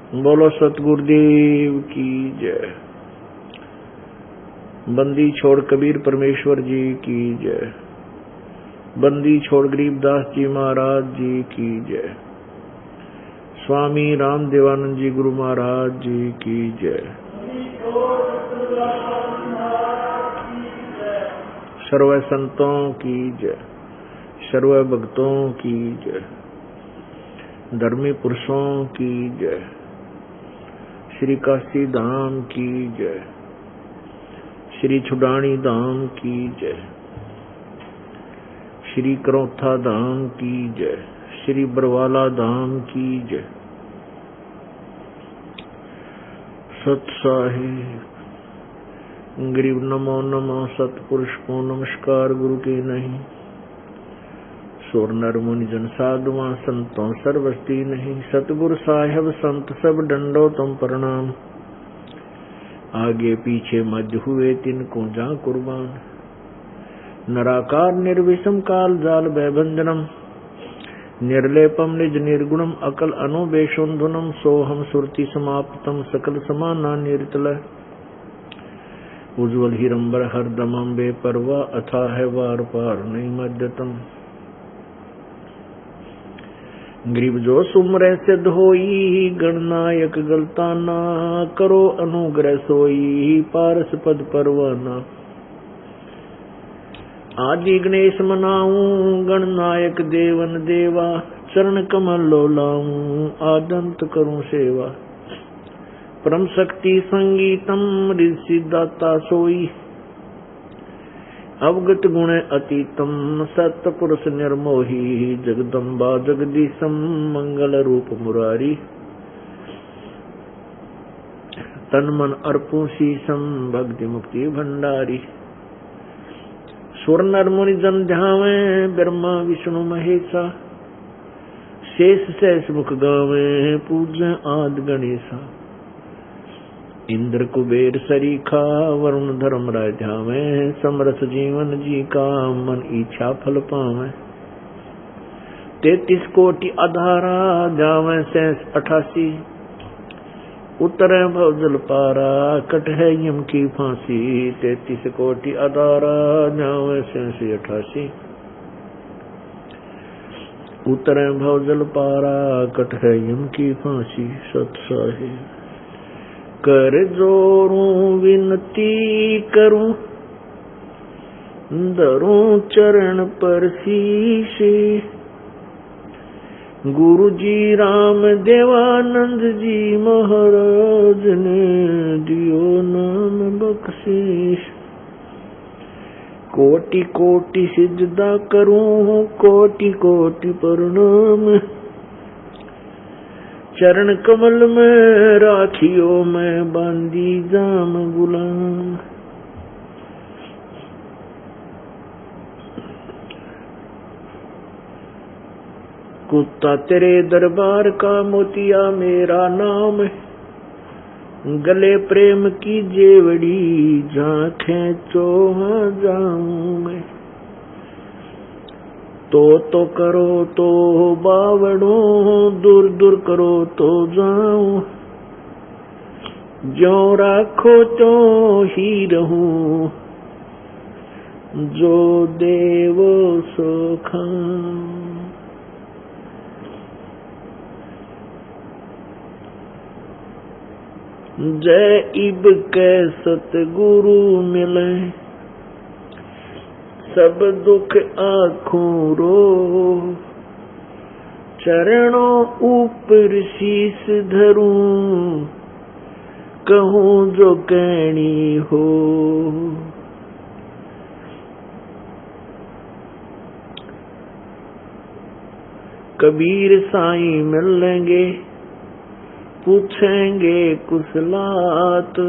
बोलो सतगुरुदेव की जय। बंदी छोड़ कबीर परमेश्वर जी की जय। बंदी छोड़ गरीबदास जी महाराज जी की जय। स्वामी राम देवानंद जी गुरु महाराज जी की जय। सर्व संतों की जय, सर्व भक्तों की जय, धर्मी पुरुषों की जय, श्री काशी धाम की जय, श्री छुडानी धाम की जय, श्री करौथा धाम की जय, श्री बरवाला धाम की जय। सत साहिब गरीब नमो नमो सतपुरुष को नमस्कार गुरु के नहीं। सोर नर मुनि जन साधुआ संतों सर्वस्ती नहीं। सतगुरु साहिब संत सब डंडो तुम प्रणाम। आगे पीछे मध्य हुए तिनको जा कुर्बान। नराकार निर्विषम काल जाल भयभंजनम। निर्लेपम निज निर्गुणम अकल अनुबेशुंधुनम। सोहम सुरति समाप्तम सकल समाना निर्तल। उज्ज्वल हिरंबर हरदमम बेपरवा अथा है वार पार नहीं मध्यतम। गरीब जो सुमरे सिद्ध होई गणनायक गलताना। करो अनुग्रह सोई पारस पद परवाना। आदि गणेश मनाऊं गणनायक देवन देवा। चरण कमल लो लाऊं आदंत करूं सेवा। परम शक्ति संगीतम ऋषि दाता सोई। अवगत गुण अतीतम सत्य पुरुष निर्मोही। जगदम्बा जगदीशम मंगल रूप मुरारी। तन मन अर्पू शीशम भक्ति मुक्ति भंडारी। सुर नर मुनि जन ध्यावे ब्रह्मा विष्णु महेशा। शेष शेष मुख गावे पूज्य आदि गणेशा। इंद्र कुबेर सरीखा वरुण धर्म राय ध्यावे। समरस जीवन जी का मन इच्छा फल पावे। 33 कोटि आधारा जावे शेष 88। उतरे भवजल पारा कट है यम की फांसी। 33 कोटि आधारा जावे शेष 88। उतरे भवजल पारा कट है यम की फांसी। सत साहिब कर जोरूं विनती करूं। धरूं चरण पर शीश। गुरु जी राम देवानंद जी महाराज ने दियो नाम बख्शीश। कोटि कोटि सिजदा करूं कोटि कोटि प्रणाम। चरण कमल में राखियो मैं बांदी जाम गुलाम। कुत्ता तेरे दरबार का मोतिया मेरा नाम। गले प्रेम की जेवड़ी झांखें चोहा जाऊं मैं। तो करो तो बावड़ो दूर दूर करो तो जाऊं। जो राखो तो ही रहूं जो देवो सो खाऊं। जय इब के सतगुरु मिले। सब दुख आँखों रो। चरणों ऊपर शीस धरूं कहूँ जो कहनी हो। कबीर साईं मिलेंगे पूछेंगे कुशलात।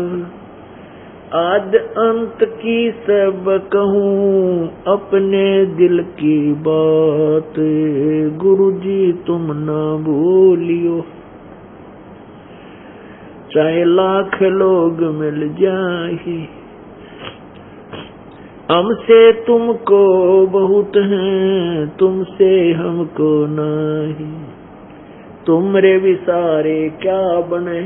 आद अंत की सब कहूँ अपने दिल की बात। गुरु जी तुम ना भूलियो चाहे लाख लोग मिल जाए। हमसे तुमको बहुत है तुमसे हमको नहीं। तुमरे विसारे क्या बने,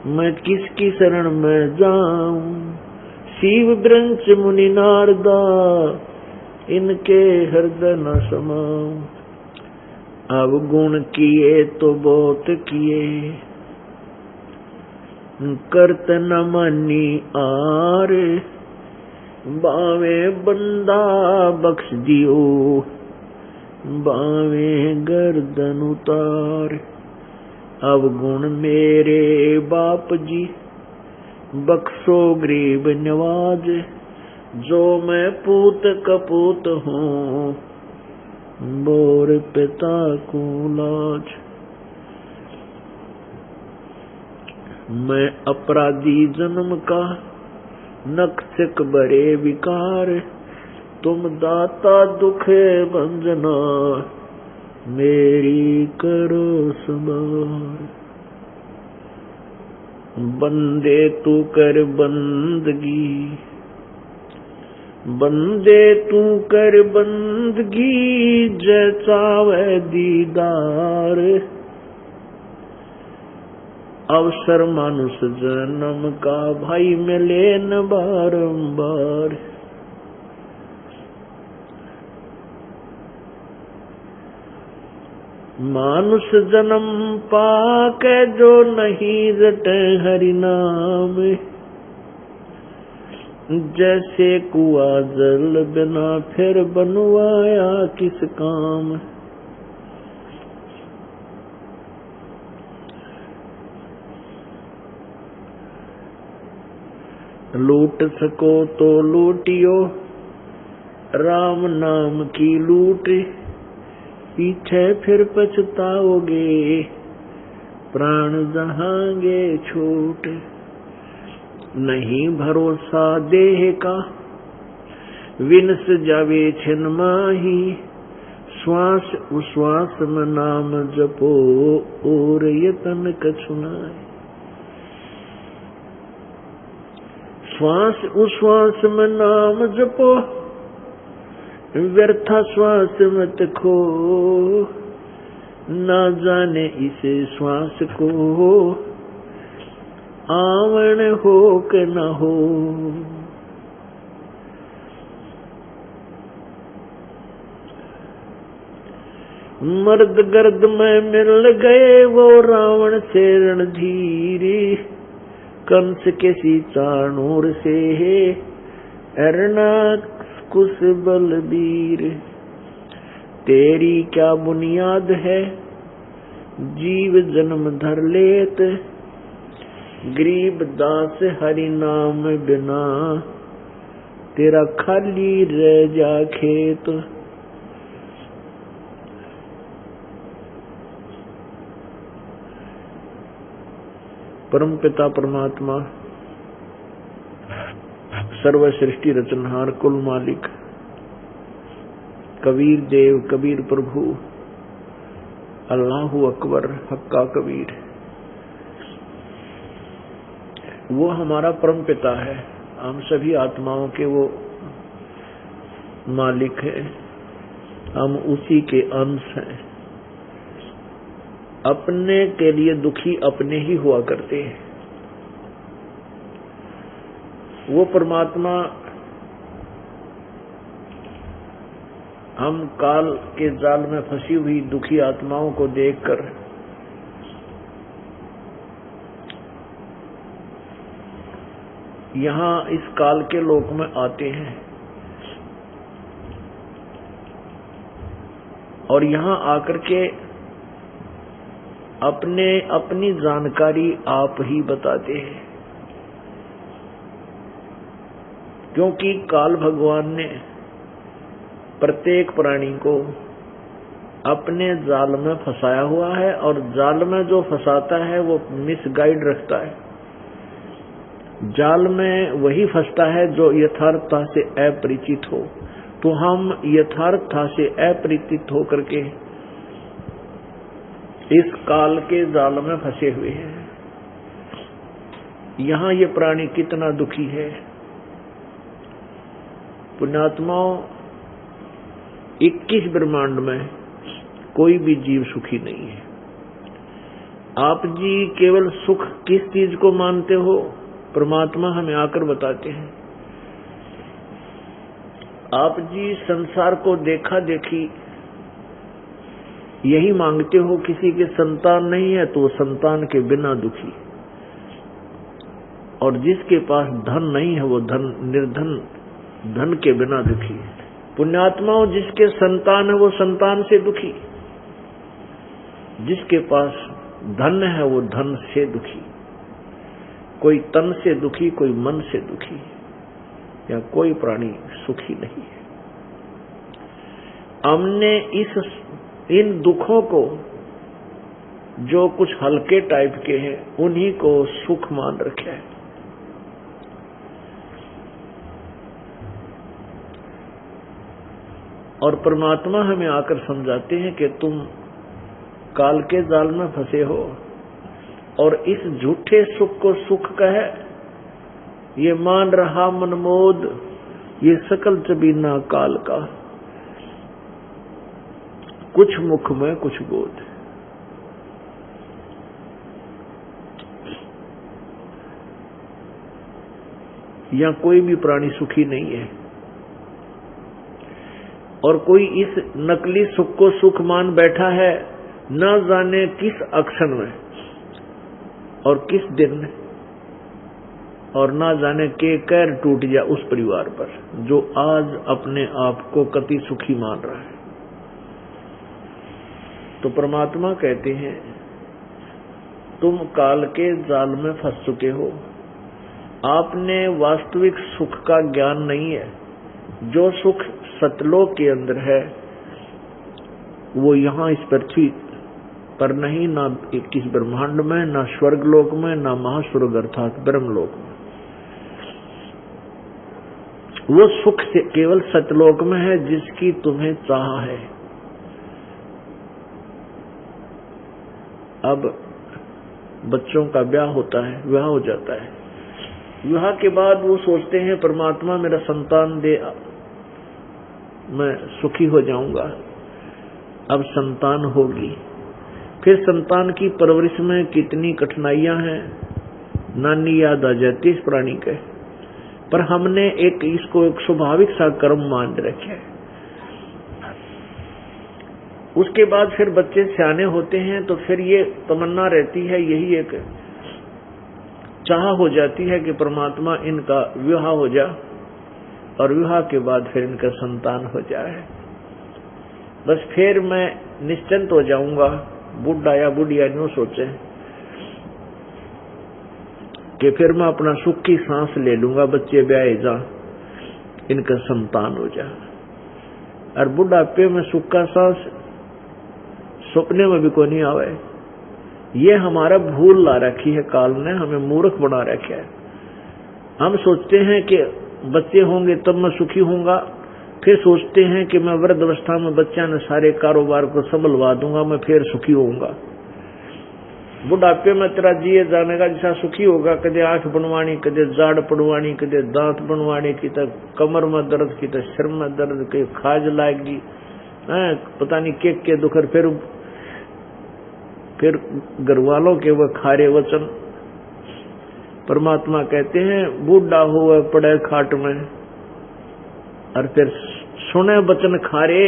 मैं किसकी शरण में जाऊं। शिव ब्रंच मुनि नारदा, इनके हृदय न समाऊं। अब गुण किए तो बहुत किए, करत न मानी आर। बावे बंदा बख्श दियो, बावे गर्दन उतार। अब गुण मेरे बाप जी, बख्शो गरीब नवाज। जो मैं पूत कपूत हूँ, बोर पिता को लाज। मैं अपराधी जन्म का, नक्सिक बड़े विकार। तुम दाता दुखे भंजना, मेरी करो संभार। बंदे तू कर बंदगी, बंदे तू कर बंदगी। जैसावे दीदार, अवसर मानुष जन्म का। भाई मिले न बारंबार। मानुष जन्म पाके, जो नहीं रटे हरि नाम। जैसे कुआ जल बिना, फिर बनवाया किस काम। लूट सको तो लूटियो, राम नाम की लूट। पीछे फिर पछताओगे, प्राण जहांगे छूट। नहीं भरोसा देह का, विनस जावे छिन माही। श्वास उश्वास में नाम जपो, और यतन कछु नाहि। श्वास उश्वास में नाम जपो, व्यर्था श्वास मत खो। ना जाने इसे श्वास को, आवण हो के न हो। मर्द गर्द में मिल गए, वो रावण से रणधीरी। कंस के सी चाणूर से, कुश बलबीर। तेरी क्या बुनियाद है, जीव जन्म धर लेत। गरीब दास हरि नाम बिना, तेरा खाली रह जा खेत। परम पिता परमात्मा, सर्व सृष्टि रचनहार, कुल मालिक, कबीर देव, कबीर प्रभु, अल्लाहु अकबर, हक्का कबीर, वो हमारा परम पिता है। हम सभी आत्माओं के वो मालिक है, हम उसी के अंश हैं। अपने के लिए दुखी अपने ही हुआ करते हैं। वो परमात्मा हम काल के जाल में फंसी हुई दुखी आत्माओं को देखकर यहाँ इस काल के लोक में आते हैं और यहाँ आकर के अपनी जानकारी आप ही बताते हैं, क्योंकि काल भगवान ने प्रत्येक प्राणी को अपने जाल में फंसाया हुआ है और जाल में जो फंसाता है वो मिसगाइड रखता है। जाल में वही फंसता है जो यथार्थता से अपरिचित हो। तो हम यथार्थता से अपरिचित होकर के इस काल के जाल में फंसे हुए हैं। यहाँ ये प्राणी कितना दुखी है। पुण्यात्माओं, 21 ब्रह्मांड में कोई भी जीव सुखी नहीं है। आप जी केवल सुख किस चीज को मानते हो? परमात्मा हमें आकर बताते हैं, आप जी संसार को देखा देखी यही मांगते हो। किसी के संतान नहीं है तो संतान के बिना दुखी, और जिसके पास धन नहीं है वो निर्धन धन के बिना दुखी। पुण्यात्माओं, जिसके संतान है वो संतान से दुखी, जिसके पास धन है वो धन से दुखी। कोई तन से दुखी, कोई मन से दुखी, या कोई प्राणी सुखी नहीं है। हमने इन दुखों को, जो कुछ हल्के टाइप के हैं, उन्हीं को सुख मान रखा है। और परमात्मा हमें आकर समझाते हैं कि तुम काल के जाल में फंसे हो, और इस झूठे सुख को सुख कहे, ये मान रहा मनमोद, ये सकल चबीना काल का, कुछ मुख में कुछ बोध। यहां कोई भी प्राणी सुखी नहीं है, और कोई इस नकली सुख को सुख मान बैठा है, न जाने किस अक्षण में और किस दिन, और ना जाने के कैर टूट जाए उस परिवार पर जो आज अपने आप को कति सुखी मान रहा है। तो परमात्मा कहते हैं, तुम काल के जाल में फंस चुके हो। आपने वास्तविक सुख का ज्ञान नहीं है। जो सुख सतलोक के अंदर है वो यहाँ इस पृथ्वी पर नहीं, ना किस ब्रह्मांड में, ना स्वर्ग लोक में, ना महास्वर्ग अर्थात ब्रह्मलोक में। वो सुख से केवल सतलोक में है जिसकी तुम्हें चाह है। अब बच्चों का ब्याह होता है, विवाह हो जाता है। विवाह के बाद वो सोचते हैं परमात्मा मेरा संतान दे, मैं सुखी हो जाऊंगा। अब संतान होगी, फिर संतान की परवरिश में कितनी कठिनाइयां हैं, नानी याद आ जाती इस प्राणी के। पर हमने इसको एक स्वाभाविक सा कर्म मान रखे है। उसके बाद फिर बच्चे सियाने होते हैं तो फिर ये तमन्ना रहती है, यही एक चाह हो जाती है कि परमात्मा इनका विवाह हो जाए, और विवाह के बाद फिर इनका संतान हो जाए। बस फिर मैं निश्चिंत हो जाऊंगा। बुढ़ा या बुढ़िया न्यू सोचे कि फिर मैं अपना सुख की सांस ले लूंगा, बच्चे ब्याहे जा, इनका संतान हो जाए। और बुढ़ापे में सुख का सांस सपने में भी कोई नहीं आवे। ये हमारा भूल ला रखी है, काल ने हमें मूर्ख बना रखा है। हम सोचते हैं कि बच्चे होंगे तब मैं सुखी होऊंगा, फिर सोचते हैं कि मैं वृद्ध अवस्था में बच्चा ने सारे कारोबार को संभलवा दूंगा, मैं फिर सुखी होऊंगा। बुढ़ापे में तेरा जिए जाने का जैसा सुखी होगा, कदे आंख बनवानी, कदे जाड़ पड़वानी, कदे दांत बनवानी, की तक कमर में दर्द, की तक सिर में दर्द, कहीं खाज लाएगी, पता नहीं के दुखर। फिर घर वालों के वह खारे वचन। परमात्मा कहते हैं बूढ़ा हुआ पड़े खाट में, और फिर सुने वचन खारे,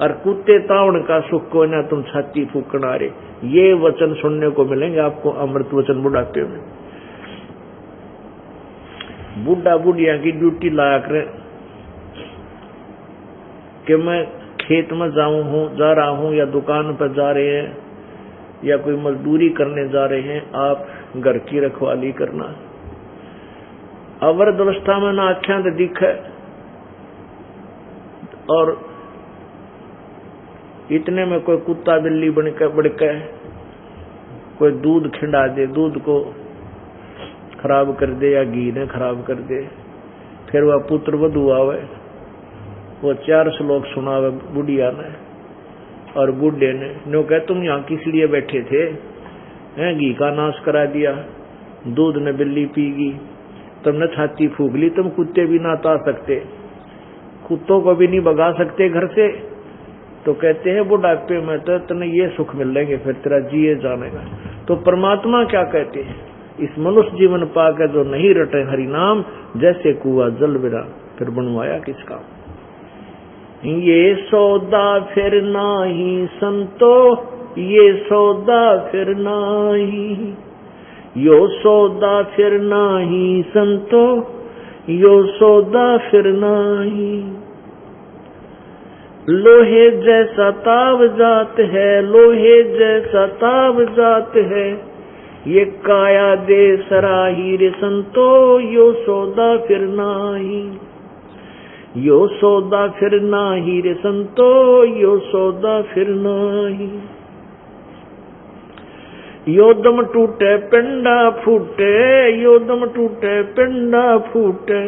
और कुत्ते तावण का सुख को ना तुम छाती फूकना रे। ये वचन सुनने को मिलेंगे आपको, अमृत वचन बुढ़ापे में। बुढ़ा बुढ़िया की ड्यूटी लाया करे कि मैं खेत में जा रहा हूं, या दुकान पर जा रहे हैं, या कोई मजदूरी करने जा रहे हैं, आप घर की रखवाली करना। अवृद्ध अवस्था में ना आख्या तो दिखे, और इतने में कोई कुत्ता बिल्ली बढ़के कोई दूध खिंडा दे, दूध को खराब कर दे, या घी ने खराब कर दे। फिर वह पुत्र वधू आवे, वो 4 श्लोक सुनावे बुढ़िया ने और बूढ़े ने। नो कह तुम यहाँ किस लिए बैठे थे, घी का नाश करा दिया, दूध ने बिल्ली पीगी, तुमने छाती फूक ली, तुम कुत्ते भी ना ता सकते, कुत्तों को भी नहीं भगा सकते घर से। तो कहते हैं बुढ़ापे में तो तुम्हें ये सुख मिलेंगे, फिर तेरा जिए जाने का। तो परमात्मा क्या कहते हैं, इस मनुष्य जीवन पाकर जो नहीं रटे हरि नाम, जैसे कुआ जल बिना, फिर बनवाया किसका। ये सौदा फिर नाही संतो, ये सौदा फिर नाही, यो सौदा फिर नाही संतो, यो सौदा फिर नाही। लोहे जैसा ताव जात है, लोहे जैसा ताव जात है, ये काया दे सराही रे संतो, यो सौदा फिर नाही, यो सौदा फिर नाही रे संतो, यो सौदा फिर नाही। यो दम टूटे पिंडा फूटे, यो दम टूटे पिंडा फूटे,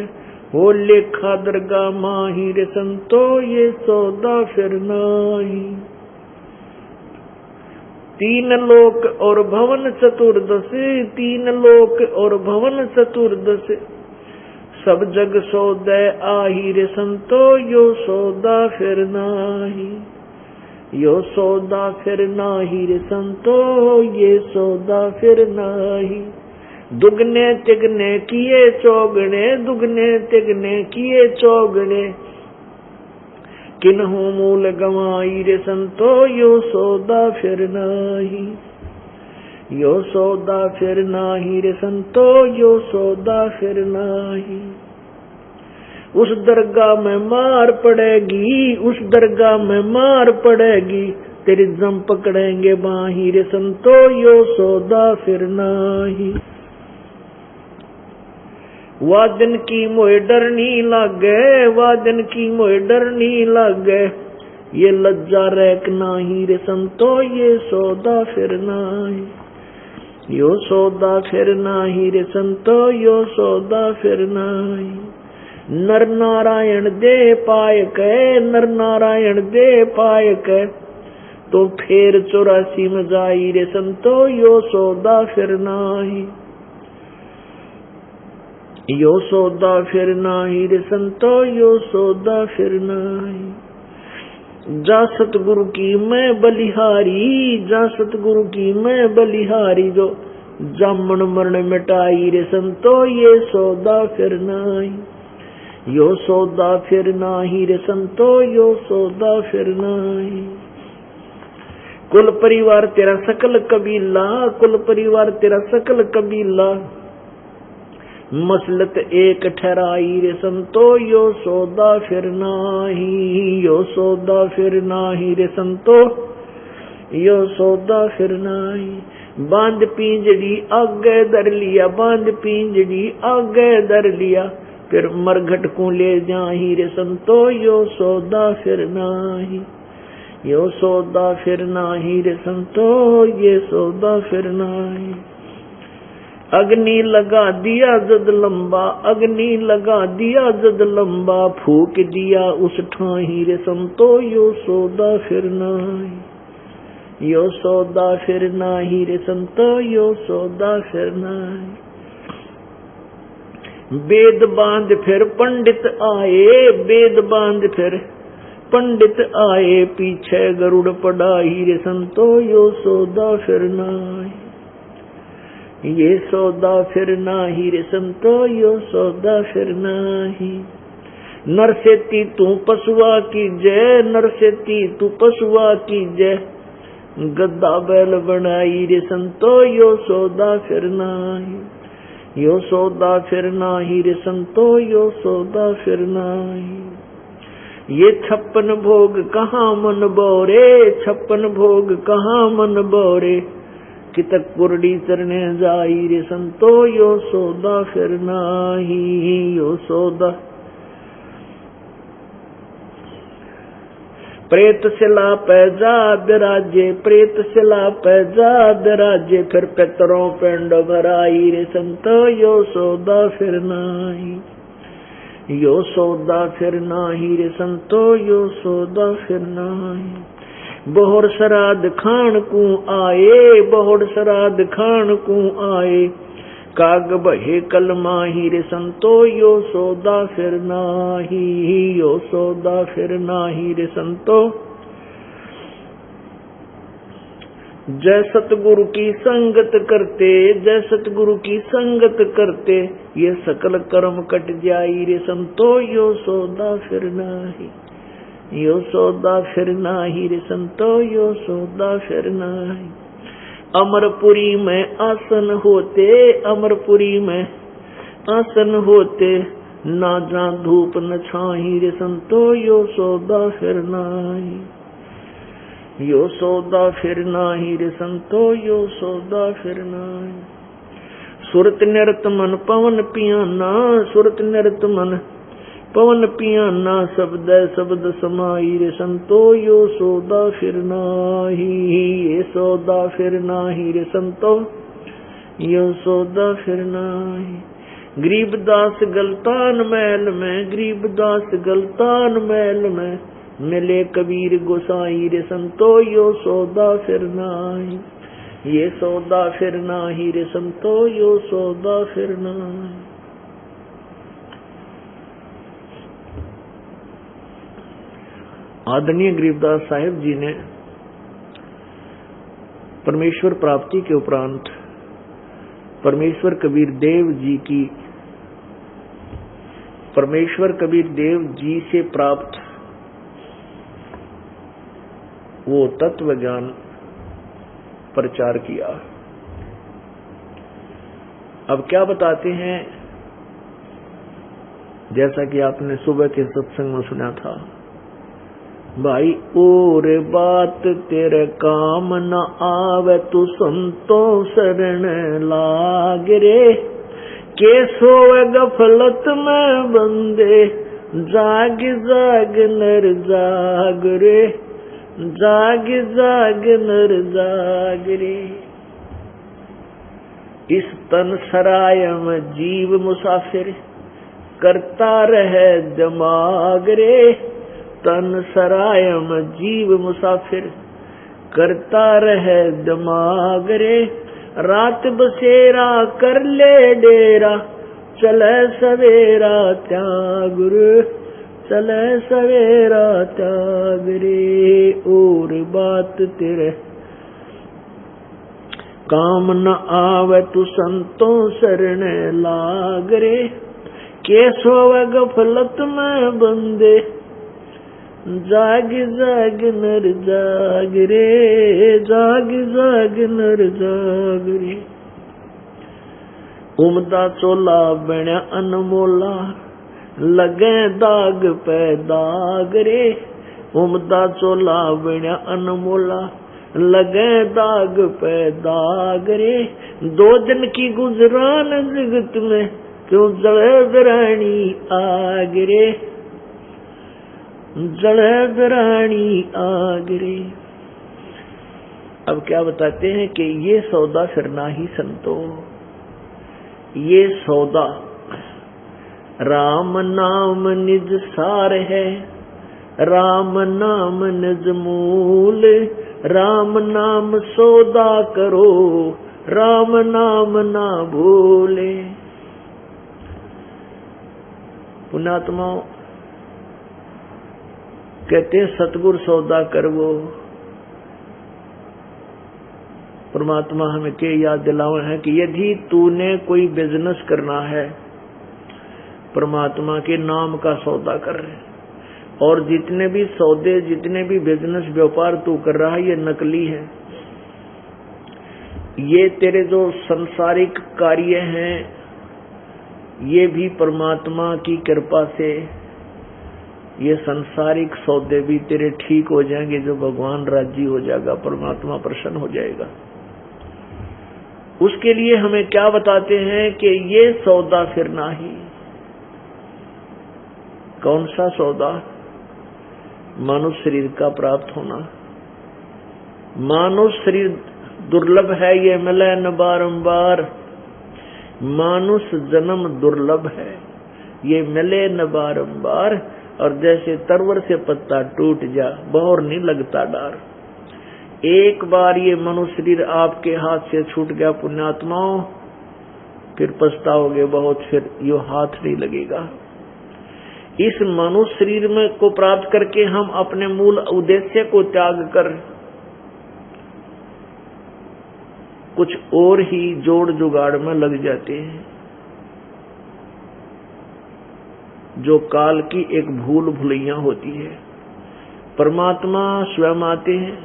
वो लेखा दरगाह माही रे संतो, ये सौदा फिर नाही। तीन लोक और भवन चतुर्दश, तीन लोक और भवन चतुर्दश, सब जग सौदे आही रे संतो, यो सौदा फिर नाही, यो सौदा फिर नाही रे संतो, ये सौदा फिर नाही। दुगने तिगने किए चौगने, दुगने तिगने किए चौगने, किन्हू मूल गवाई रे संतो, यो सौदा फिर नाही, यो सौदा फिर नाही रे संतो, यो सौदा फिर नाही। उस दरगाह में मार पड़ेगी, उस दरगाह में मार पड़ेगी, तेरी जम पकड़ेंगे बाही रे संतो, यो सौदा फिर नाही। वादन की मोए डरनी लागे, वादन की मोए डरनी लागे, ये लज्जा रैक नाही रे संतो, ये सौदा फिर नाही, यो सौदा फिर नाही रे संतो, यो सौदा फिर नाही। नर नारायण दे पाय के, नर नारायण दे पाय के, तो फिर 84 में जाई रे संतो, यो सौदा फिर नाही, यो सौदा फिर नाही रे संतो, यो सौदा फिर नाही। जा सतगुरु की मैं बलिहारी, जा सतगुरु की मैं बलिहारी, जो जामन मरण मिटाई रे संतो, ये सौदा फिर नाही, यो सौदा फिर नाही रे संतो, यो सौदा फिर नाही। कुल परिवार तेरा सकल कबीला, कुल परिवार तेरा सकल कबीला, मसलत एक ठहराई रे संतो, यो सौदा फिर नाही, यो सौदा फिर नाही रे संतो, यो सौदा फिर नाही। बांध पिंजड़ी आगे धर लिया, बांध पिंजड़ी आगे धर लिया, फिर मरघट को ले जाही रे संतो, यो सौदा फिर नाही, यो सौदा फिर नाही रे संतो, ये सौदा फिर नाही। अग्नि लगा दिया जद लंबा, अग्नि लगा दिया जद लंबा, फूक दिया उस ठाही रे संतो, यो सौदा फिर नाही, यो सौदा फिर नाही रे संतो, यो सौदा फिर नाही। वेद बांध फिर पंडित आए, वेद बांध फिर पंडित आए, पीछे गरुड़ पड़ाई रे संतो, यो सौदा फिर नाही, ये सौदा फिर नाही रे संतो, यो सौदा फिर नाही। नर सेती तू पशुआ की जय, नर सेती तू पशुआ की जय, गद्दा बैल बनाई रे संतो, यो सौदा फिर नाही, यो सौदा फिर नाही रे संतो, यो सौदा फिर नाही। ये 56 भोग कहाँ मन बोरे, 56 भोग कहाँ मन बोरे, कितक पुरडी चरने जाई रे संतो, यो सौदा फिर नाही, यो सौदा। प्रेत सिला पैजा बिराजे, प्रेत सिला पैजा बिराजे, फिर पितरों पिंड भराई रे संतो, यो सौदा फिर नाही, यो सौदा फिर नाही रे संतो, यो सौदा फिर नाही। बहुर श्राद्ध खान को आए, बहुर श्राद्ध खान को आए, काग बहे कल माही रे संतो, यो सौदा फिर नाही, यो सौदा फिर नाही रे संतो। जय सतगुरु की संगत करते, जय सतगुरु की संगत करते, ये सकल कर्म कट जाई रे संतो, यो सौदा फिर नाही, यो सौदा फिर नाही रे संतो, यो सौदा फिर नाही। अमरपुरी में आसन होते, अमरपुरी में आसन होते, ना जा धूप न छाही रे संतो, यो सौदा फिर नाही, यो सौदा फिर नाही रे संतो, यो सौदा फिर नाही। सुरत निरत मन पवन पियाना, सुरत निरत मन पवन पियाना, शब्द शब्द समाई रे संतो, यो सौदा फिर नाही, ये सौदा फिर नाही रे संतो, यो सौदा फिर नाही। गरीबदास गलतान महल में, गरीबदास गलतान महल में, मिले कबीर गोसाई रे संतो, यो सौदा फिर नाही, ये सौदा फिर नाही रे संतो, यो सौदा फिर नाही। आदरणीय गरीबदास साहिब जी ने परमेश्वर प्राप्ति के उपरांत परमेश्वर कबीर देव जी की, परमेश्वर कबीर देव जी से प्राप्त वो तत्व ज्ञान प्रचार किया। अब क्या बताते हैं, जैसा कि आपने सुबह के सत्संग में सुना था, भाई और बात तेरे काम न आवे, तू संतो शरण लाग रे, के सोए गफलत में बंदे, जाग जाग नर जाग रे, जाग जाग नर जाग रे। इस तन सराय में जीव मुसाफिर, करता रहे दिमाग रे, तन सराय में जीव मुसाफिर, करता रहे दिमाग रे। रात बसेरा कर ले डेरा, चले सवेरा त्याग रे, चले सवेरा त्याग रे। और बात तेरे काम न आवे, तू संतों शरण लाग रे, के सोवे गफलत में बंदे, जाग जाग नर जाग रे, जाग जाग नर जाग रे। उमदा चोला बण्या अनमोला, लगे दाग पे दाग रे, उमदा चोला बण्या अनमोला, लगे दाग पे दाग रे। दो दिन की गुजरान जगत में, क्यों जले दरानी आग रे, जले दरानी आग रे। अब क्या बताते हैं कि ये सौदा फिर नाही संतो, ये सौदा राम नाम निज सार है, राम नाम निज मूल, राम नाम सौदा करो, राम नाम ना भूले। पुण्यात्माओं कहते सतगुर सौदा करवो। परमात्मा हमें के याद दिलावे है कि यदि तूने कोई बिजनेस करना है, परमात्मा के नाम का सौदा कर रहे, और जितने भी सौदे, जितने भी बिजनेस व्यापार तू कर रहा है, ये नकली है। ये तेरे जो संसारिक कार्य हैं, ये भी परमात्मा की कृपा से ये संसारिक सौदे भी तेरे ठीक हो जाएंगे, जो भगवान राजी हो जाएगा, परमात्मा प्रसन्न हो जाएगा। उसके लिए हमें क्या बताते हैं कि ये सौदा फिर नाही। कौन सा सौदा? मानव शरीर का प्राप्त होना। मानव शरीर दुर्लभ है, ये मिले न बारंबार। मानुष जन्म दुर्लभ है, ये मिले न बारंबार। और जैसे तरवर से पत्ता टूट जा, बौर नहीं लगता डार। एक बार ये मनुष्य शरीर आपके हाथ से छूट गया पुण्यात्माओं, फिर पछताओगे बहुत, फिर यो हाथ नहीं लगेगा। इस मनुष्य शरीर में को प्राप्त करके हम अपने मूल उद्देश्य को त्याग कर कुछ और ही जोड़ जुगाड़ में लग जाते हैं, जो काल की एक भूल भुलैया होती है। परमात्मा स्वयं आते हैं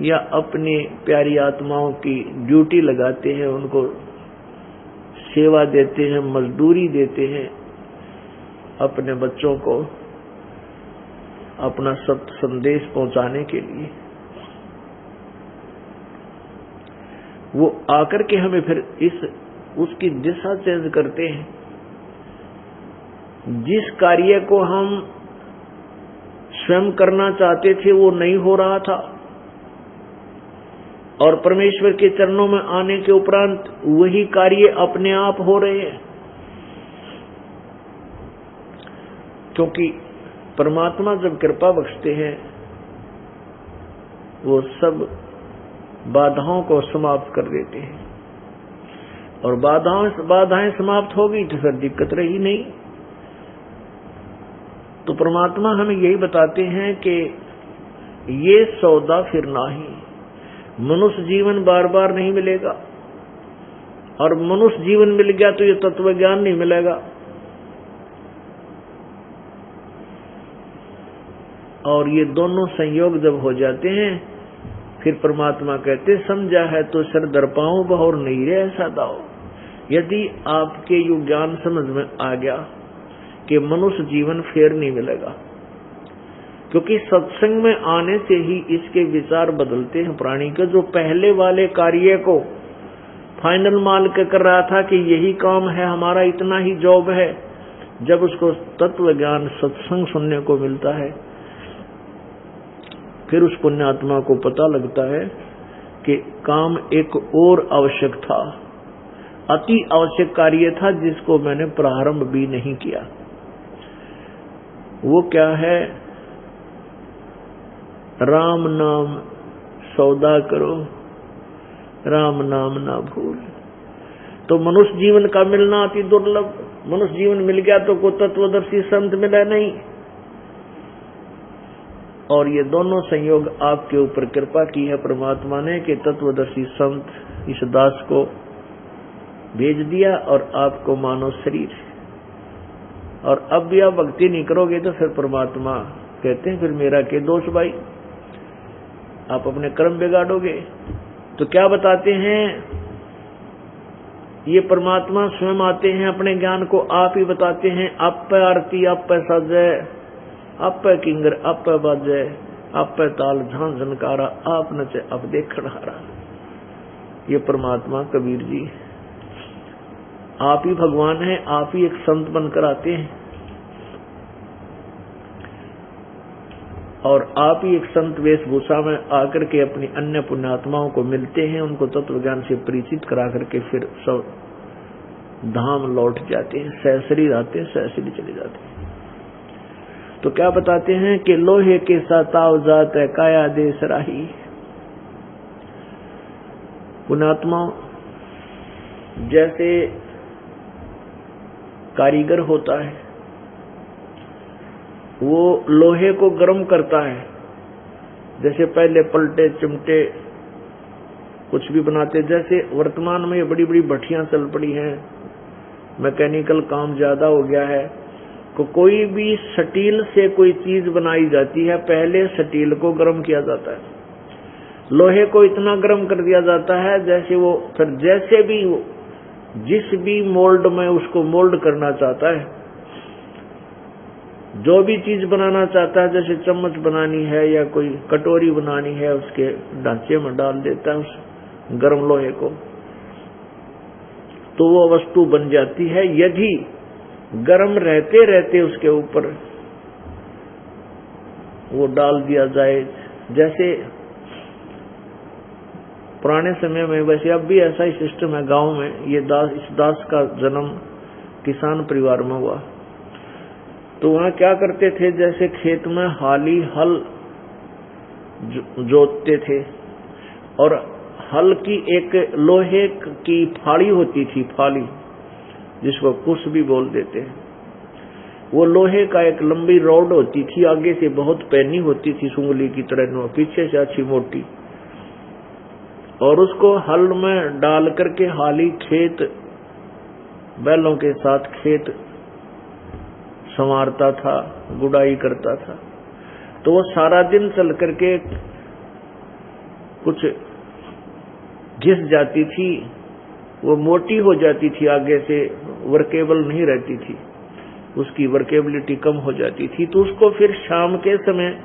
या अपने प्यारी आत्माओं की ड्यूटी लगाते हैं, उनको सेवा देते हैं, मजदूरी देते हैं, अपने बच्चों को अपना सत्य संदेश पहुंचाने के लिए। वो आकर के हमें फिर उसकी दिशा चेंज करते हैं। जिस कार्य को हम स्वयं करना चाहते थे वो नहीं हो रहा था, और परमेश्वर के चरणों में आने के उपरांत वही कार्य अपने आप हो रहे हैं, क्योंकि परमात्मा जब कृपा बख्शते हैं वो सब बाधाओं को समाप्त कर देते हैं, और बाधाएं समाप्त हो गई तो फिर दिक्कत रही नहीं। तो परमात्मा हमें यही बताते हैं कि ये सौदा फिर नहीं, मनुष्य जीवन बार बार नहीं मिलेगा, और मनुष्य जीवन मिल गया तो ये तत्व ज्ञान नहीं मिलेगा। और ये दोनों संयोग जब हो जाते हैं फिर परमात्मा कहते समझा है तो सर दर्पाओं बहुर नहीं रे ऐसा दाओ। यदि आपके यो ज्ञान समझ में आ गया कि मनुष्य जीवन फिर नहीं मिलेगा, क्योंकि सत्संग में आने से ही इसके विचार बदलते हैं प्राणी के। जो पहले वाले कार्य को फाइनल मान के कर रहा था कि यही काम है हमारा, इतना ही जॉब है, जब उसको तत्व ज्ञान सत्संग सुनने को मिलता है फिर उस पुण्यात्मा को पता लगता है कि काम एक और आवश्यक था, अति आवश्यक कार्य था जिसको मैंने प्रारंभ भी नहीं किया। वो क्या है? राम नाम सौदा करो, राम नाम ना भूल। तो मनुष्य जीवन का मिलना अति दुर्लभ। मनुष्य जीवन मिल गया तो कोई तत्वदर्शी संत मिला नहीं, और ये दोनों संयोग आपके ऊपर कृपा की है परमात्मा ने कि तत्वदर्शी संत इस दास को भेज दिया और आपको मानव शरीर। और अब भी आप भक्ति नहीं करोगे तो फिर परमात्मा कहते हैं फिर मेरा के दोष भाई, आप अपने कर्म बिगाड़ोगे। तो क्या बताते हैं? ये परमात्मा स्वयं आते हैं, अपने ज्ञान को आप ही बताते हैं। आप पे आरती, आप पे सजय, आप पे किंगर, आप पे बाजय, आप पे ताल झांझ झनकारा, आप नचे अब देखण हारा। ये परमात्मा कबीर जी आप ही भगवान हैं, आप ही एक संत बनकर आते हैं, और आप ही एक संत वेशभूषा में आकर के अपनी अन्य पुण्यात्माओं को मिलते हैं, उनको तत्व ज्ञान से परिचित करा करके फिर सब धाम लौट जाते हैं, सहशरीर आते हैं, सहशरीर चले जाते हैं। तो क्या बताते हैं कि लोहे के साताव जात है काया दे सराही। पुण्यात्मा जैसे कारीगर होता है वो लोहे को गर्म करता है, जैसे पहले पलटे चिमटे कुछ भी बनाते, जैसे वर्तमान में ये बड़ी बड़ी भट्टियां चल पड़ी हैं, मैकेनिकल काम ज्यादा हो गया है, तो कोई भी स्टील से कोई चीज बनाई जाती है, पहले स्टील को गर्म किया जाता है, लोहे को इतना गर्म कर दिया जाता है जैसे वो फिर जैसे भी वो जिस भी मोल्ड में उसको मोल्ड करना चाहता है, जो भी चीज बनाना चाहता है, जैसे चम्मच बनानी है या कोई कटोरी बनानी है, उसके ढांचे में डाल देता है उस गर्म लोहे को, तो वो वस्तु बन जाती है। यदि गर्म रहते रहते उसके ऊपर वो डाल दिया जाए, जैसे पुराने समय में, वैसे अब भी ऐसा ही सिस्टम है गांव में। ये इस दास का जन्म किसान परिवार में हुआ, तो वहां क्या करते थे, जैसे खेत में हाली हल जोतते थे, और हल की एक लोहे की फाड़ी होती थी, फाड़ी जिसको कुश भी बोल देते हैं, वो लोहे का एक लंबी रॉड होती थी, आगे से बहुत पैनी होती थी, सुंगली की तरह, पीछे से अच्छी मोटी, और उसको हल में डाल करके हाली खेत बैलों के साथ खेत संवारता था, गुड़ाई करता था। तो वो सारा दिन चल करके कुछ घिस जाती थी, वो मोटी हो जाती थी, आगे से वर्केबल नहीं रहती थी, उसकी वर्केबिलिटी कम हो जाती थी। तो उसको फिर शाम के समय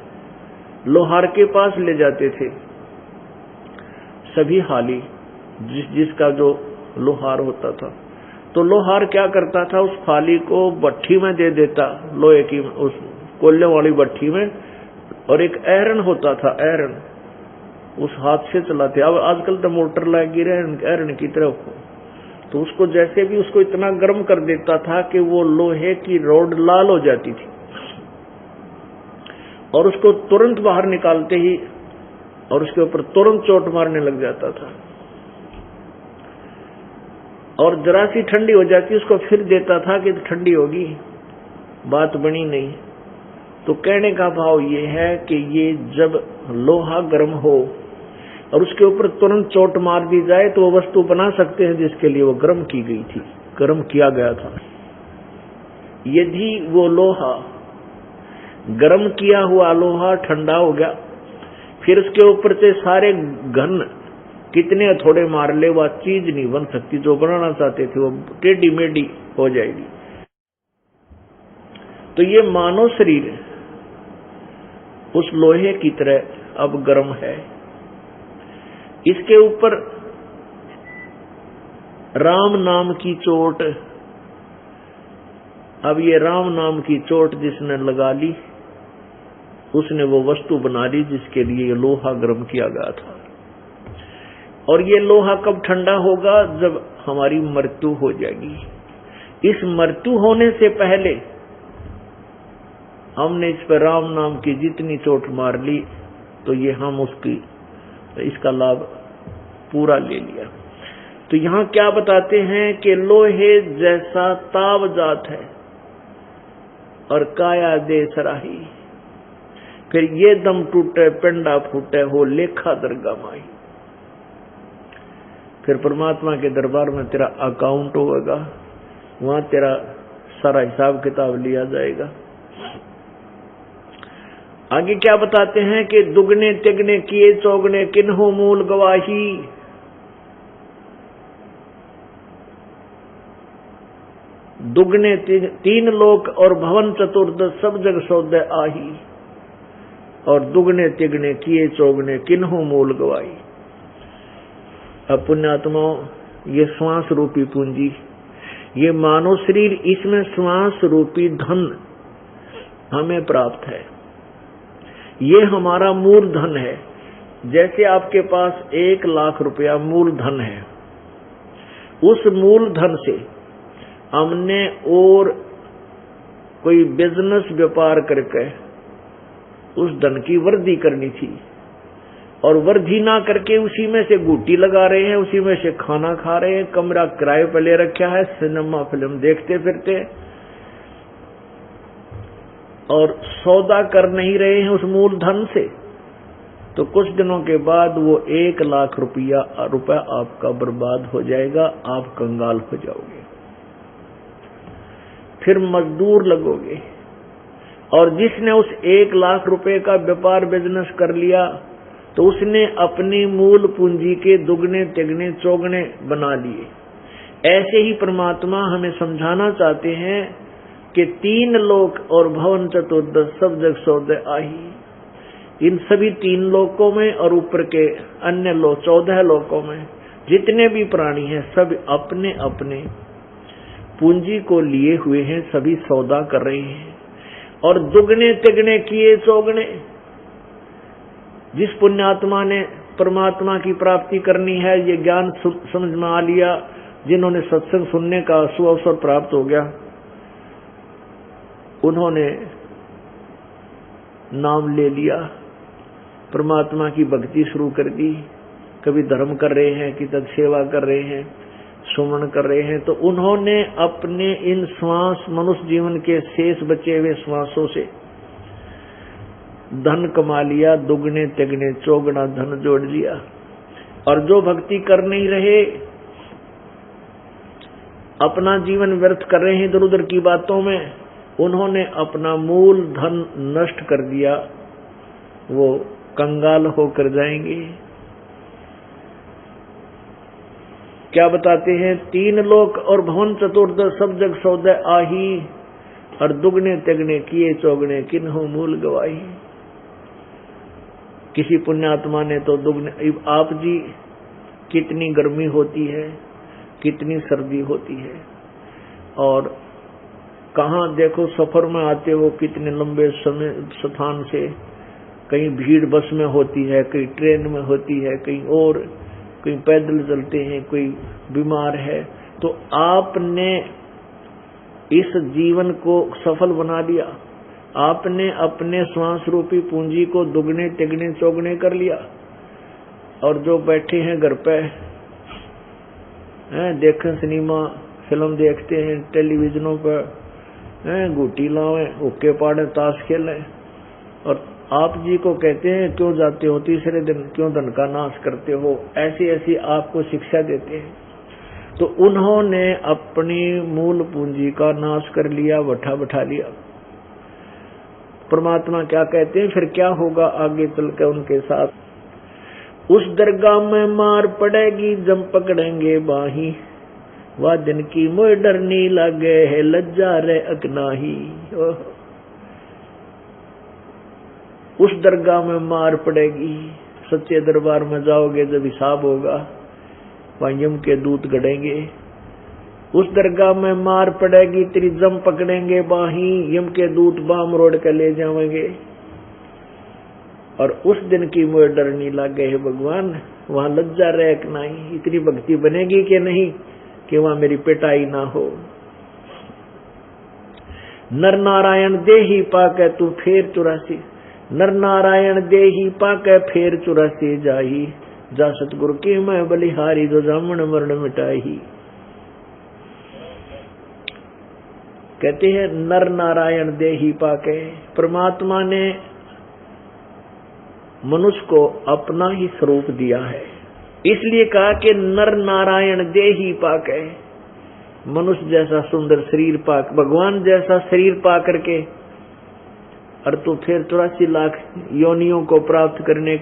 लोहार के पास ले जाते थे सभी हाली, जिसका जो लोहार होता था। तो लोहार क्या करता था, उस फाली को भट्ठी में दे देता, लोहे की उस कोयले वाली भट्ठी में, और एक ऐरन होता था, ऐरन उस हाथ से चलाते। अब आजकल तो मोटर लगी रहे ऐरन की तरफ, तो उसको जैसे भी उसको इतना गर्म कर देता था कि वो लोहे की रोड लाल हो जाती थी, और उसको तुरंत बाहर निकालते ही और उसके ऊपर तुरंत चोट मारने लग जाता था, और जरा सी ठंडी हो जाती उसको फिर देता था कि ठंडी होगी, बात बनी नहीं। तो कहने का भाव ये है कि ये जब लोहा गर्म हो और उसके ऊपर तुरंत चोट मार दी जाए तो वो वस्तु बना सकते हैं जिसके लिए वो गर्म की गई थी, गर्म किया गया था। यदि वो लोहा, गर्म किया हुआ लोहा ठंडा हो गया, फिर उसके ऊपर से सारे घन कितने हथौड़े मार ले, वह चीज नहीं बन सकती जो बनाना चाहते थे, वो टेढ़ी मेढ़ी हो जाएगी। तो ये मानव शरीर उस लोहे की तरह अब गर्म है। इसके ऊपर राम नाम की चोट, अब ये राम नाम की चोट जिसने लगा ली, उसने वो वस्तु बना ली जिसके लिए ये लोहा गर्म किया गया था। और ये लोहा कब ठंडा होगा, जब हमारी मृत्यु हो जाएगी। इस मृत्यु होने से पहले हमने इस पर राम नाम की जितनी चोट मार ली, तो ये हम इसका लाभ पूरा ले लिया। तो यहां क्या बताते हैं कि लोहे जैसा ताव जात है और काया दे सराही, फिर ये दम टूटे पिंडा फूटे हो लेखा दरगाह माई। फिर परमात्मा के दरबार में तेरा अकाउंट होगा, वहां तेरा सारा हिसाब किताब लिया जाएगा। आगे क्या बताते हैं कि दुगने तिगने किए चौगने किन्हों मूल गवाही, दुगने तीन लोक और भवन चतुर्दश सब जग सौदे आही, और दुगने तिगने किए चौगने किन्हों मूल गवाही। अब पुण्यात्माओं, ये श्वास रूपी पूंजी, ये मानव शरीर, इसमें श्वास रूपी धन हमें प्राप्त है। ये हमारा मूल धन है। जैसे आपके पास 1 लाख रुपया मूल धन है, उस मूल धन से हमने और कोई बिजनेस व्यापार करके उस धन की वृद्धि करनी थी, और वृद्धि ना करके उसी में से गुटी लगा रहे हैं, उसी में से खाना खा रहे हैं, कमरा किराए पर ले रखा है, सिनेमा फिल्म देखते फिरते, और सौदा कर नहीं रहे हैं उस मूल धन से। तो कुछ दिनों के बाद वो 1 लाख रुपया आपका बर्बाद हो जाएगा, आप कंगाल हो जाओगे, फिर मजदूर लगोगे। और जिसने उस 1 लाख रुपए का व्यापार बिजनेस कर लिया, तो उसने अपनी मूल पूंजी के दुगने तिगने चौगने बना लिए। ऐसे ही परमात्मा हमें समझाना चाहते हैं कि 3 लोक और भवन चतुर्दश सब जग सौदे आही। इन सभी 3 लोकों में और ऊपर के अन्य 14 लोकों में जितने भी प्राणी हैं, सब अपने अपने पूंजी को लिए हुए हैं, सभी सौदा कर रहे हैं। और दुगने तिगने किए चौगने, जिस पुण्यात्मा ने परमात्मा की प्राप्ति करनी है, ये ज्ञान समझ में आ लिया, जिन्होंने सत्संग सुनने का सुअवसर प्राप्त हो गया, उन्होंने नाम ले लिया, परमात्मा की भक्ति शुरू कर दी, कभी धर्म कर रहे हैं, किधर सेवा कर रहे हैं, सुमन कर रहे हैं, तो उन्होंने अपने इन श्वास, मनुष्य जीवन के शेष बचे हुए श्वासों से धन कमा लिया, दुगने तिगने चौगुना धन जोड़ लिया। और जो भक्ति कर नहीं रहे, अपना जीवन व्यर्थ कर रहे हैं इधर उधर की बातों में, उन्होंने अपना मूल धन नष्ट कर दिया, वो कंगाल होकर जाएंगे। क्या बताते हैं, 3 लोक और भवन चतुर्दश सब जग सौदय आही, और दुगने तिगने किए चौगने किन्हों मूल गवाही। किसी पुण्यात्मा ने तो दुगने, आप जी कितनी गर्मी होती है, कितनी सर्दी होती है, और कहाँ देखो सफर में आते हो, कितने लंबे समय स्थान से, कहीं भीड़ बस में होती है, कहीं ट्रेन में होती है, कहीं और, कहीं पैदल चलते हैं, कोई बीमार है, तो आपने इस जीवन को सफल बना लिया, आपने अपने श्वास रूपी पूंजी को दुगने तिगने चौगने कर लिया। और जो बैठे हैं घर पे देखें, सिनेमा फिल्म देखते हैं, टेलीविजनों पर गुटी लावे, हुक्के पाड़े, ताश खेलें, और आप जी को कहते हैं क्यों जाते हो तीसरे दिन, क्यों धन का नाश करते हो, ऐसी ऐसी आपको शिक्षा देते हैं। तो उन्होंने अपनी मूल पूंजी का नाश कर लिया, बैठा बैठा लिया। परमात्मा क्या कहते हैं, फिर क्या होगा आगे चलकर उनके साथ, उस दरगाह में मार पड़ेगी जम पकड़ेंगे बाही, वह दिन की मोह डरनी लगे है लज्जा रे अकनाही। उस दरगाह में मार पड़ेगी, सच्चे दरबार में जाओगे जब हिसाब होगा, वहां यम के दूत गड़ेंगे। उस दरगाह में मार पड़ेगी तेरी जम पकड़ेंगे बाही, यम के दूत बाम रोड के ले जाएंगे। और उस दिन की मोह डरनी लागे है भगवान, वहां लज्जा रह नहीं, इतनी भक्ति बनेगी कि नहीं कि वहां मेरी पिटाई ना हो। नर नारायण देही पाके तू फेर 84, नर नारायण देही पाके फेर 84 जाही, जा सतगुरु की मैं बलिहारी जो जामन मरण मिटाही। कहते हैं नर नारायण देही पाके, परमात्मा ने मनुष्य को अपना ही स्वरूप दिया है, इसलिए कहा कि नर नारायण देही पाके। मनुष्य जैसा सुंदर शरीर पाक, भगवान जैसा शरीर पा करके, और तो फिर 84 लाख योनियों को प्राप्त करने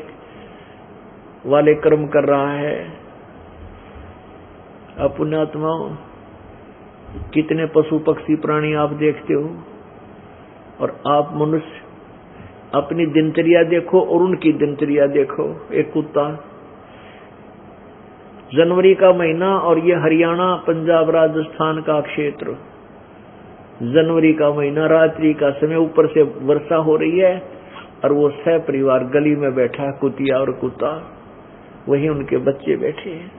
वाले कर्म कर रहा है। अब पुण्यात्माओं, कितने पशु पक्षी प्राणी आप देखते हो, और आप मनुष्य अपनी दिनचर्या देखो और उनकी दिनचर्या देखो। एक कुत्ता, जनवरी का महीना और ये हरियाणा पंजाब राजस्थान का क्षेत्र, जनवरी का महीना, रात्रि का समय, ऊपर से वर्षा हो रही है, और वो सह परिवार गली में बैठा है, कुतिया और कुत्ता, वही उनके बच्चे बैठे हैं।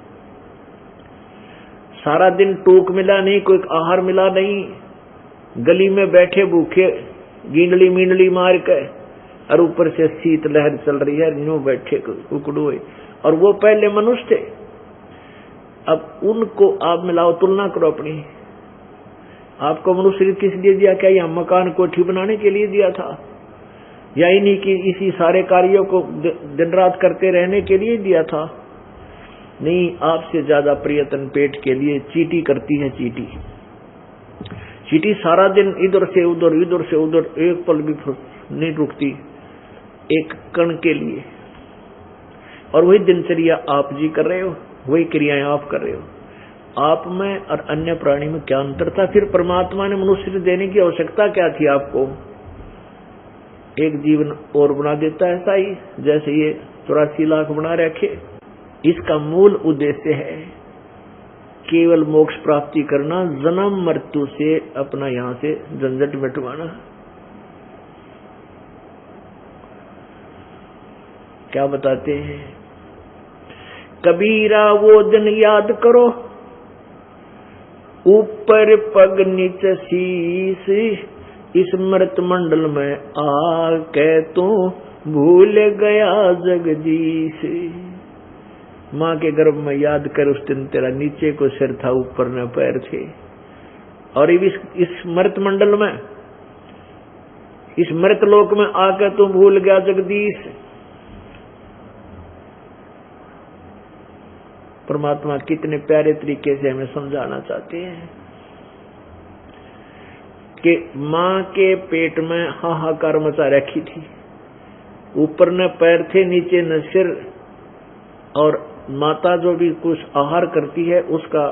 सारा दिन टूक मिला नहीं, कोई आहार मिला नहीं, गली में बैठे भूखे गींडली मींडली मार के, और ऊपर से शीत लहर चल रही है, न्यू बैठे उकड़ुए, और वो पहले मनुष्य थे। अब उनको आप मिलाओ, तुलना करो अपनी। आपको मनुष्य किस लिए दिया? क्या यह मकान कोठी बनाने के लिए दिया था, या इन्हीं की इसी सारे कार्यों को दिन रात करते रहने के लिए दिया था? नहीं, आपसे ज्यादा प्रयत्न पेट के लिए चींटी करती है। चींटी सारा दिन इधर से उधर, इधर से उधर, एक पल भी नहीं रुकती एक कण के लिए। और वही दिनचर्या आप जी कर रहे हो, वही क्रियाएं आप कर रहे हो। आप में और अन्य प्राणी में क्या अंतर था? फिर परमात्मा ने मनुष्य से देने की आवश्यकता क्या थी आपको? एक जीवन और बना देता है, ऐसा ही जैसे ये 84 लाख बना रखे। इसका मूल उद्देश्य है केवल मोक्ष प्राप्ति करना, जन्म मृत्यु से अपना यहां से झंझट मिटवाना। क्या बताते हैं कबीरा, वो दिन याद करो, ऊपर पग नीचे शीश, इस मृत मंडल में आके तो भूल गया जगदीश। माँ के गर्भ में याद कर, उस दिन तेरा नीचे को सिर था, ऊपर न पैर थे। और इस मृत मंडल में, इस मृत लोक में आकर तू भूल गया जगदीश। परमात्मा कितने प्यारे तरीके से हमें समझाना चाहते हैं कि माँ के पेट में हाहाकार मचा रखी थी, ऊपर न पैर थे, नीचे न सिर, और माता जो भी कुछ आहार करती है उसका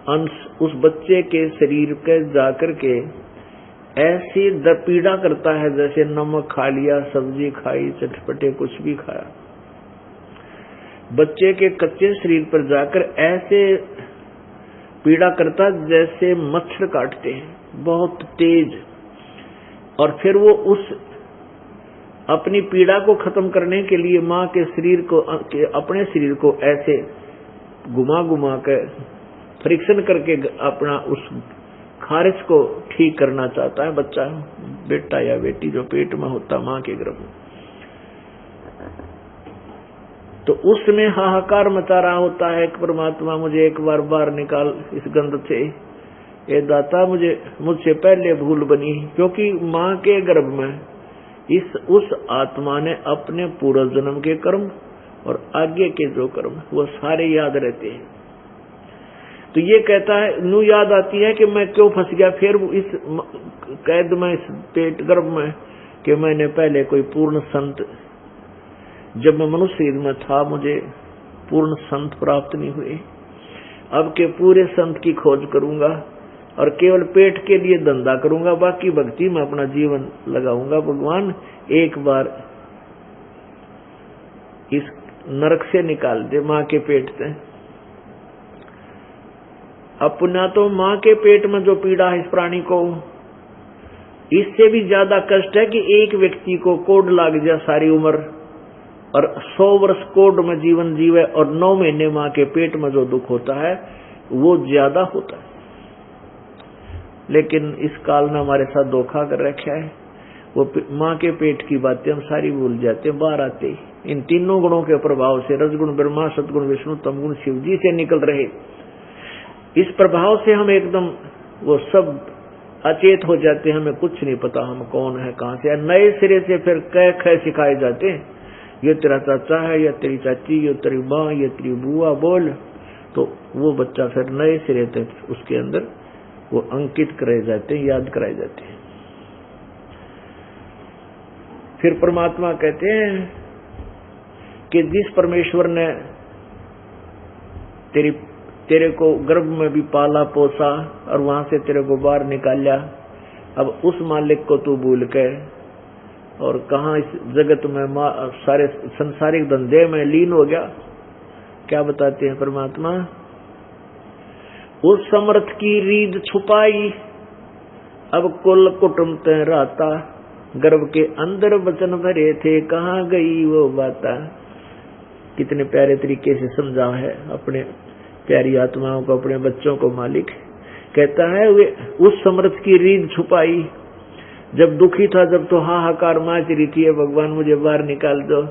अंश उस बच्चे के शरीर के जाकर के ऐसी पीड़ा करता है जैसे नमक खा लिया, सब्जी खाई, चटपटे कुछ भी खाया। बच्चे के कच्चे शरीर पर जाकर ऐसे पीड़ा करता जैसे मच्छर काटते हैं, बहुत तेज। और फिर वो उस अपनी पीड़ा को खत्म करने के लिए माँ के शरीर को, अपने शरीर को ऐसे घुमा घुमा कर फ्रिक्शन करके अपना उस खारिश को ठीक करना चाहता है बच्चा, बेटा या बेटी जो पेट में होता माँ के गर्भ में। तो उसमें हाहाकार मचा रहा होता है कि परमात्मा मुझे एक बार बाहर निकाल इस गंध से, ये दाता मुझसे पहले भूल बनी, क्योंकि माँ के गर्भ में उस आत्मा ने अपने पूर्व जन्म के कर्म और आगे के जो कर्म वो सारे याद रहते हैं। तो ये कहता है, नू याद आती है कि मैं क्यों फंस गया फिर इस कैद में, इस पेट गर्भ में, कि मैंने पहले कोई पूर्ण संत, जब मैं मनुष्य शरीर में था मुझे पूर्ण संत प्राप्त नहीं हुए। अब के पूरे संत की खोज करूंगा और केवल पेट के लिए धंधा करूंगा, बाकी भक्ति में अपना जीवन लगाऊंगा। भगवान एक बार इस नरक से निकाल दे, माँ के पेट से। अपना तो माँ के पेट में जो पीड़ा है इस प्राणी को, इससे भी ज्यादा कष्ट है कि एक व्यक्ति को कोढ़ लाग जाए सारी उम्र और 100 वर्ष कोढ़ में जीवन जीवे, और 9 महीने माँ के पेट में जो दुख होता है वो ज्यादा होता है। लेकिन इस काल ने हमारे साथ धोखा कर रखा है, वो माँ के पेट की बातें हम सारी भूल जाते हैं। बाहर आते ही इन तीनों गुणों के प्रभाव से, रजगुण ब्रह्मा, सतगुण विष्णु, तमगुण शिव जी से निकल रहे, इस प्रभाव से हम एकदम वो सब अचेत हो जाते हैं, हमें कुछ नहीं पता हम कौन है, कहां से। नए सिरे से फिर कह ख सिखाए जाते हैं, ये तेरा चाचा है, या तेरी चाची, ये तेरी माँ, ये तेरी बुआ, बोल। तो वो बच्चा फिर नए सिरे तक उसके अंदर वो अंकित कराए जाते हैं, याद कराए जाते हैं। फिर परमात्मा कहते हैं कि जिस परमेश्वर ने तेरे को गर्भ में भी पाला पोसा और वहां से तेरे को बाहर निकाला, अब उस मालिक को तू भूल के और कहां इस जगत में सारे संसारिक धंधे में लीन हो गया। क्या बताते हैं परमात्मा, उस समर्थ की रीद छुपाई, अब कुल कुटुंब ते राता, गर्भ के अंदर वचन भरे थे, कहाँ गई वो बाता। कितने प्यारे तरीके से समझा है अपने प्यारी आत्माओं को, अपने बच्चों को मालिक कहता है, वे उस समर्थ की रीद छुपाई। जब दुखी था, जब तो हाहाकार माच रही थी, भगवान मुझे बाहर निकाल दो,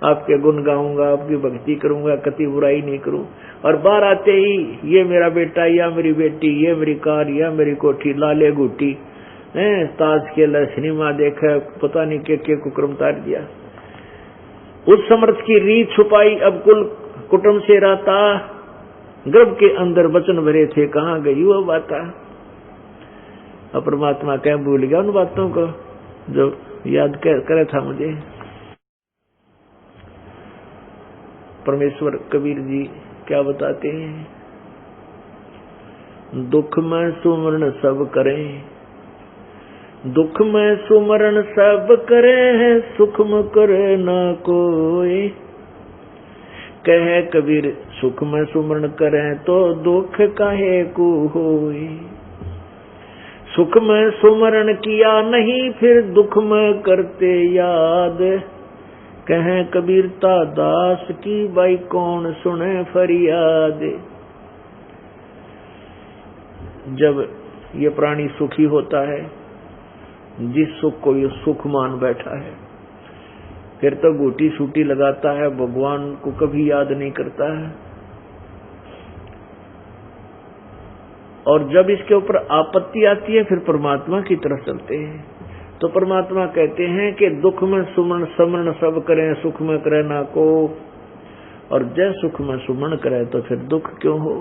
आपके गुण गाऊंगा, आपकी भक्ति करूंगा, कति बुराई नहीं करूं। और बाहर आते ही ये मेरा बेटा, या मेरी बेटी, ये मेरी कार, या मेरी कोठी, लाले गुटी, ताज के सिनेमा देखा, पता नहीं के कुक्रम तार दिया। उस समर्थ की रीत छुपाई, अब कुल कुटुंब से राता, गर्भ के अंदर वचन भरे थे, कहाँ गई वो बाता। अब परमात्मा क्या भूल गया उन बातों को जो याद करे था मुझे। परमेश्वर कबीर जी क्या बताते हैं, दुख में सुमरण सब करें, दुख में सुमरण सब करे, सुख में करे ना कोई। कहे कबीर सुख में सुमरण करें तो दुख काहे को होई। सुख में सुमरण किया नहीं, फिर दुख में करते याद। कहे कबीरता दास की, भाई कौन सुने फरियाद। जब ये प्राणी सुखी होता है, जिस सुख को ये सुख मान बैठा है, फिर तो गोटी सूटी लगाता है, भगवान को कभी याद नहीं करता है। और जब इसके ऊपर आपत्ति आती है, फिर परमात्मा की तरफ चलते हैं। तो परमात्मा कहते हैं कि दुख में सुमन समरण सब करें, सुख में करे ना को। और जय सुख में सुमन करे तो फिर दुख क्यों हो।